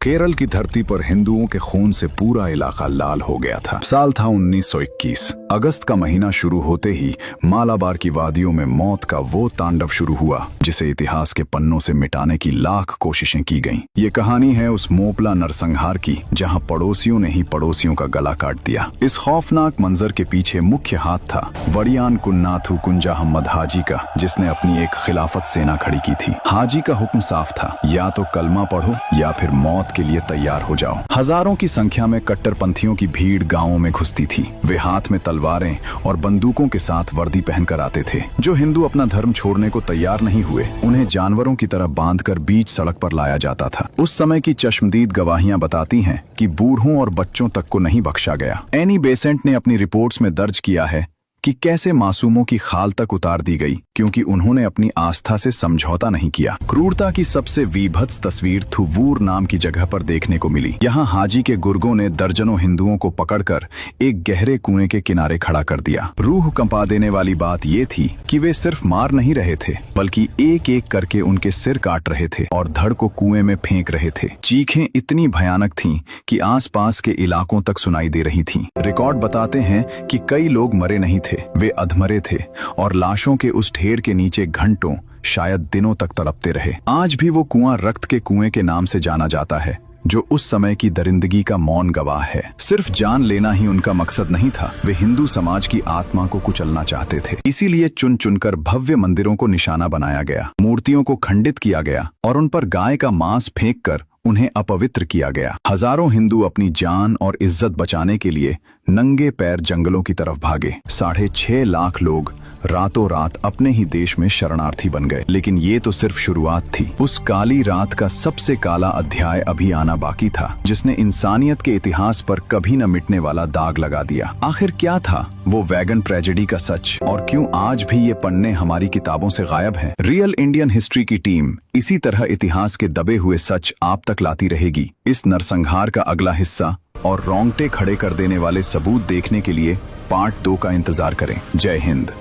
केरल की धरती पर हिंदुओं के खून से पूरा इलाका लाल हो गया था। साल था 1921। अगस्त का महीना शुरू होते ही मालाबार की वादियों में मौत का वो तांडव शुरू हुआ जिसे इतिहास के पन्नों से मिटाने की लाख कोशिशें की गईं। ये कहानी है उस मोपला नरसंहार की जहां पड़ोसियों ने ही पड़ोसियों का गला काट दिया। इस खौफनाक मंजर के पीछे मुख्य हाथ था वड़ियान कुन्नाथु कुंजा अहमद हाजी का, जिसने अपनी एक खिलाफत सेना खड़ी की थी। हाजी का हुक्म साफ था, या तो कलमा पढ़ो या फिर मौत के लिए तैयार हो जाओ। हजारों की संख्या में कट्टरपंथियों की भीड़ गांवों में घुसती थी। वे हाथ में तलवारें और बंदूकों के साथ वर्दी पहनकर आते थे। जो हिंदू अपना धर्म छोड़ने को तैयार नहीं हुए, उन्हें जानवरों की तरह बांधकर बीच सड़क पर लाया जाता था। उस समय की चश्मदीद गवाहियां बताती हैं कि बूढ़ों और बच्चों तक को नहीं बख्शा गया। एनी बेसेंट ने अपनी रिपोर्ट्स में दर्ज किया है कि कैसे मासूमों की खाल तक उतार दी गई क्योंकि उन्होंने अपनी आस्था से समझौता नहीं किया। क्रूरता की सबसे वीभत्स तस्वीर थुवूर नाम की जगह पर देखने को मिली। यहाँ हाजी के गुर्गों ने दर्जनों हिंदुओं को पकड़कर एक गहरे कुएं के किनारे खड़ा कर दिया। रूह कंपा देने वाली बात ये थी कि वे सिर्फ मार नहीं रहे थे, बल्कि एक एक करके उनके सिर काट रहे थे और धड़ को कुएं में फेंक रहे थे। चीखें इतनी भयानक थीं कि आसपास के इलाकों तक सुनाई दे रही थीं। रिकॉर्ड बताते हैं कि कई लोग मरे नहीं थे, वे अधमरे थे और लाशों के उस ढेर के नीचे घंटों, शायद दिनों तक तड़पते रहे। आज भी वो कुआं रक्त के कुएं के नाम से जाना जाता है, जो उस समय की दरिंदगी का मौन गवाह है। सिर्फ जान लेना ही उनका मकसद नहीं था, वे हिंदू समाज की आत्मा को कुचलना चाहते थे। इसीलिए चुन चुनकर भव्य मंदिरों को निशाना बनाया गया, मूर्तियों को खंडित किया गया और उन पर गाय का मांस फेंककर उन्हें अपवित्र किया गया। हजारों हिंदू अपनी जान और इज्जत बचाने के लिए नंगे पैर जंगलों की तरफ भागे। 6.5 लाख लोग रातों रात अपने ही देश में शरणार्थी बन गए। लेकिन ये तो सिर्फ शुरुआत थी। उस काली रात का सबसे काला अध्याय अभी आना बाकी था, जिसने इंसानियत के इतिहास पर कभी न मिटने वाला दाग लगा दिया। आखिर क्या था वो वैगन ट्रेजेडी का सच, और क्यों आज भी ये पन्ने हमारी किताबों से गायब हैं? रियल इंडियन हिस्ट्री की टीम इसी तरह इतिहास के दबे हुए सच आप तक लाती रहेगी। इस नरसंहार का अगला हिस्सा और रोंगटे खड़े कर देने वाले सबूत देखने के लिए पार्ट 2 का इंतजार करें। जय हिंद।